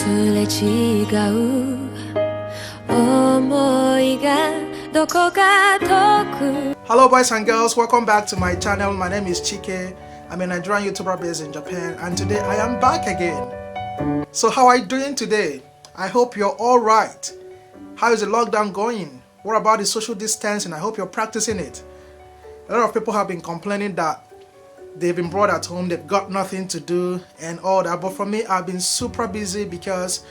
れ違う思いがどこか遠く Hello boys and girls, welcome back to my channel. My name is Chike. I'm a Nigerian YouTuber based in Japan, and today I am back again. So how are you doing today? I hope you're alright. How is the lockdown going? What about the social distancing? I hope you're practicing it. A lot of people have been complaining that they've been brought at home, they've got nothing to do and all that, but for me, I've been super busy because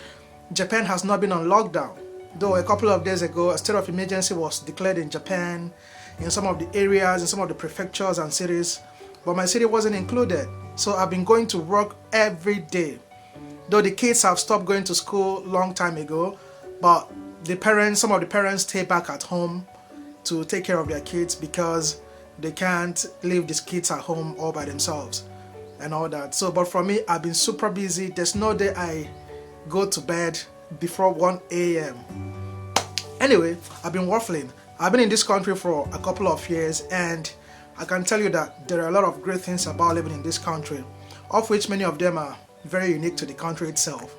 Japan has not been on lockdown. Though a couple of days ago, a state of emergency was declared in Japan, in some of the areas, in some of the prefectures and cities, but my city wasn't included. So I've been going to work every day. Though the kids have stopped going to school long time ago, but some of the parents stay back at home to take care of their kids because they can't leave these kids at home all by themselves and all that. So, but for me, I've been super busy. There's no day I go to bed before 1 a.m. Anyway, I've been waffling. I've been in this country for a couple of years, and I can tell you that there are a lot of great things about living in this country, of which many of them are very unique to the country itself.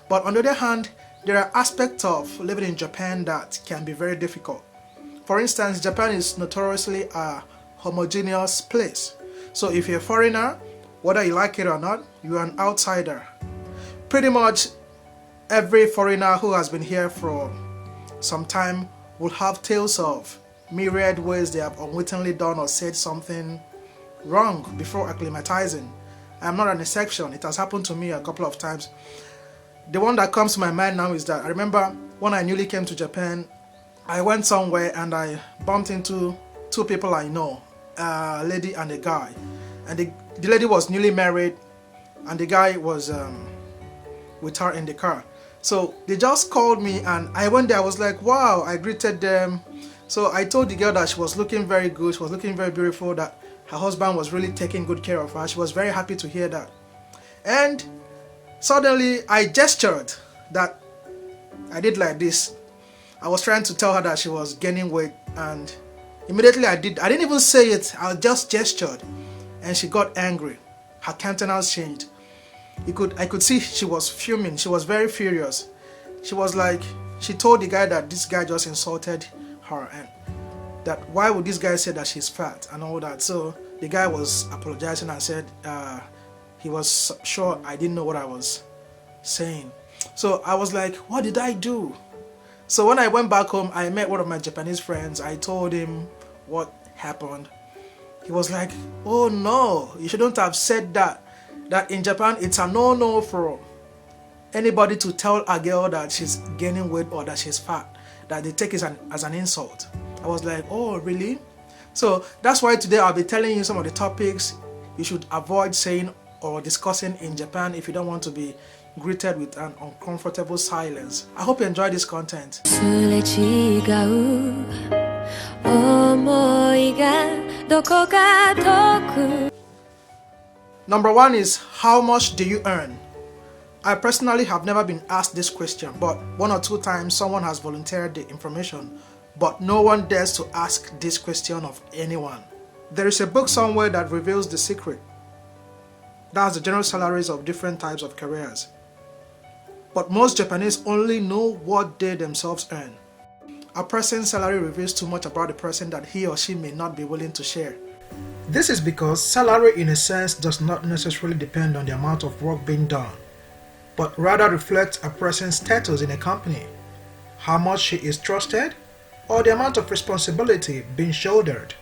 But on the other hand, there are aspects of living in Japan that can be very difficult. For instance, Japan is notoriously a homogeneous place. So if you're a foreigner, whether you like it or not, you're an outsider. Pretty much every foreigner who has been here for some time will have tales of myriad ways they have unwittingly done or said something wrong before acclimatizing. I'm not an exception. It has happened to me a couple of times. The one that comes to my mind now is that I remember when I newly came to Japan, I went somewhere and I bumped into two people I know, a lady and a guy. And the lady was newly married and the guy was with her in the car. So they just called me and I went there. I was like, wow, I greeted them. So I told the girl that she was looking very good, she was looking very beautiful, that her husband was really taking good care of her. She was very happy to hear that. And suddenly I gestured that I did like this. I was trying to tell her that she was gaining weight, and immediately I didn't even say it, I just gestured, and she got angry. Her countenance changed. I could see she was fuming. She was very furious. She was like, she told the guy that this guy just insulted her and that why would this guy say that she's fat and all that. So the guy was apologizing and said he was sure I didn't know what I was saying. So I was like, what did I do? So when I went back home, I met one of my Japanese friends. I told him what happened. He was like, oh no, you shouldn't have said that. That in Japan, it's a no-no for anybody to tell a girl that she's gaining weight or that she's fat, that they take it as an insult. I was like, oh, really? So that's why today I'll be telling you some of the topics you should avoid saying or discussing in Japan if you don't want to be greeted with an uncomfortable silence. I hope you enjoy this content. Number one is, how much do you earn? I personally have never been asked this question, but one or two times someone has volunteered the information, but no one dares to ask this question of anyone. There is a book somewhere that reveals the secret. That's the general salaries of different types of careers. But most Japanese only know what they themselves earn. A person's salary reveals too much about the person that he or she may not be willing to share. This is because salary in a sense does not necessarily depend on the amount of work being done, but rather reflects a person's status in a company, how much she is trusted, or the amount of responsibility being shouldered.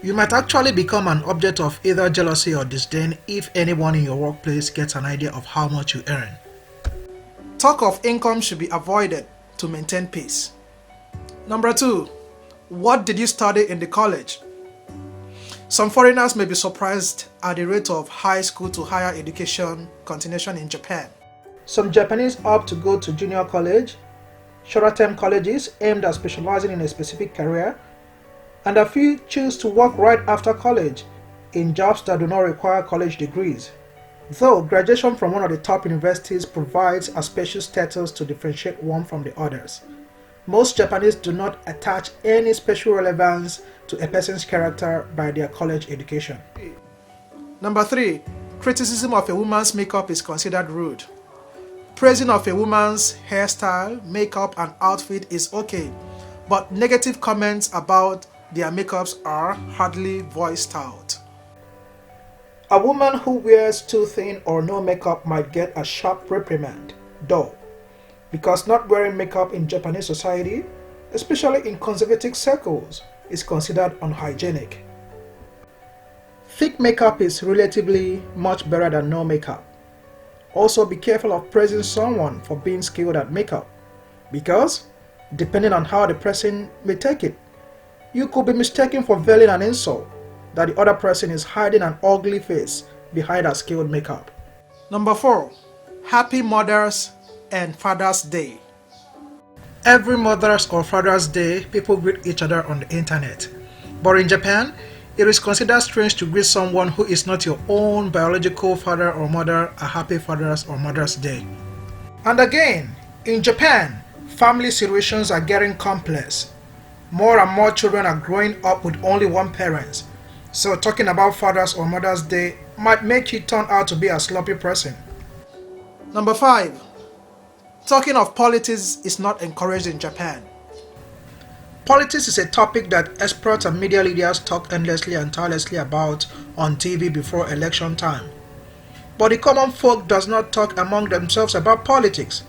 You might actually become an object of either jealousy or disdain if anyone in your workplace gets an idea of how much you earn. Talk of income should be avoided to maintain peace. Number two, what did you study in the college? Some foreigners may be surprised at the rate of high school to higher education continuation in Japan. Some Japanese opt to go to junior college, shorter-term colleges aimed at specializing in a specific career, and a few choose to work right after college in jobs that do not require college degrees. Though graduation from one of the top universities provides a special status to differentiate one from the others, most Japanese do not attach any special relevance to a person's character by their college education. Number three, criticism of a woman's makeup is considered rude. Praising of a woman's hairstyle, makeup and outfit is okay, but negative comments about their makeups are hardly voiced out. A woman who wears too thin or no makeup might get a sharp reprimand, though, because not wearing makeup in Japanese society, especially in conservative circles, is considered unhygienic. Thick makeup is relatively much better than no makeup. Also, be careful of praising someone for being skilled at makeup, because, depending on how the person may take it, you could be mistaken for veiling an insult that the other person is hiding an ugly face behind a skilled makeup. Number 4. Happy Mother's and Father's Day. Every Mother's or Father's Day, people greet each other on the internet. But in Japan, it is considered strange to greet someone who is not your own biological father or mother a happy Father's or Mother's Day. And again, in Japan, family situations are getting complex. More and more children are growing up with only one parent. So talking about Father's or Mother's Day might make you turn out to be a sloppy person. Number 5. Talking of politics is not encouraged in Japan. Politics is a topic that experts and media leaders talk endlessly and tirelessly about on TV before election time. But the common folk does not talk among themselves about politics.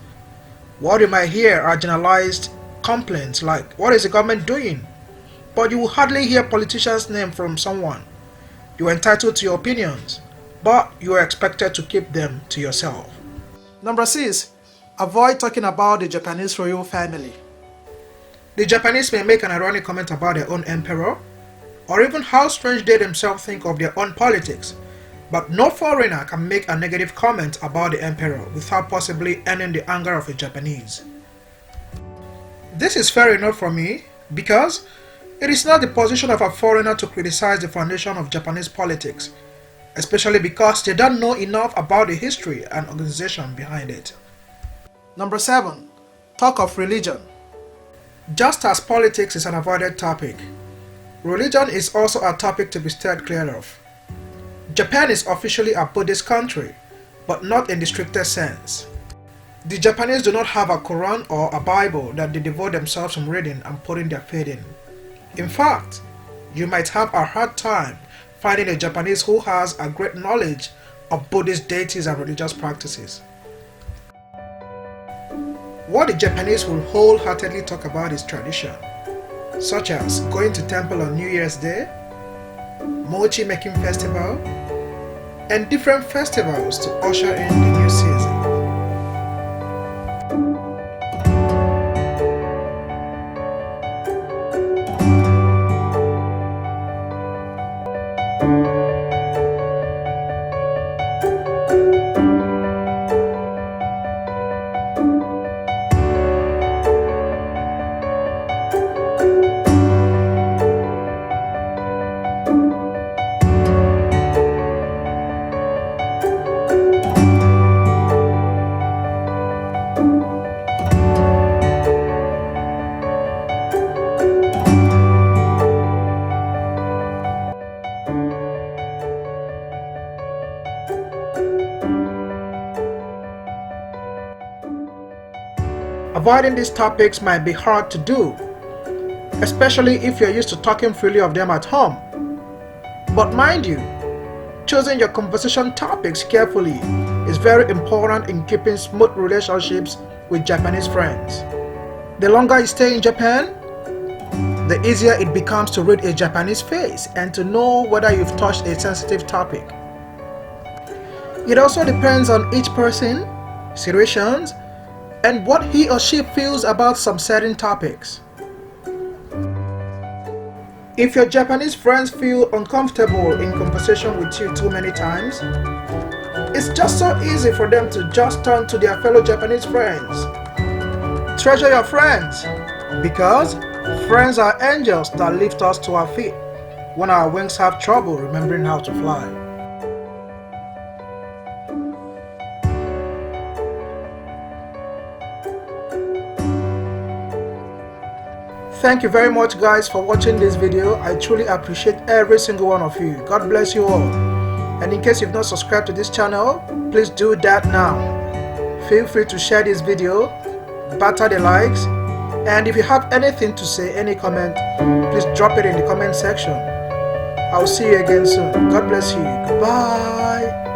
What you might hear are generalized complaints like, "What is the government doing?" But you will hardly hear politicians' name from someone. You are entitled to your opinions, but you are expected to keep them to yourself. Number 6. Avoid talking about the Japanese royal family. The Japanese may make an ironic comment about their own emperor, or even how strange they themselves think of their own politics, but no foreigner can make a negative comment about the emperor without possibly earning the anger of a Japanese. This is fair enough for me, because it is not the position of a foreigner to criticize the foundation of Japanese politics, especially because they don't know enough about the history and organization behind it. Number 7. Talk of religion. Just as politics is an avoided topic, religion is also a topic to be steered clear of. Japan is officially a Buddhist country, but not in the strictest sense. The Japanese do not have a Quran or a Bible that they devote themselves from reading and putting their faith in. In fact, you might have a hard time finding a Japanese who has a great knowledge of Buddhist deities and religious practices. What the Japanese will wholeheartedly talk about is tradition, such as going to temple on New Year's Day, mochi making festival, and different festivals to usher in the new season. Avoiding these topics might be hard to do, especially if you're used to talking freely of them at home. But mind you, choosing your conversation topics carefully is very important in keeping smooth relationships with Japanese friends. The longer you stay in Japan, the easier it becomes to read a Japanese face and to know whether you've touched a sensitive topic. It also depends on each person, situations, and what he or she feels about some certain topics. If your Japanese friends feel uncomfortable in conversation with you too many times, it's just so easy for them to just turn to their fellow Japanese friends. Treasure your friends, because friends are angels that lift us to our feet when our wings have trouble remembering how to fly. Thank you very much guys for watching this video. I truly appreciate every single one of you. God bless you all. And in case you've not subscribed to this channel, please do that now. Feel free to share this video, batter the likes, and if you have anything to say, any comment, please drop it in the comment section. I'll see you again soon. God bless you. Goodbye.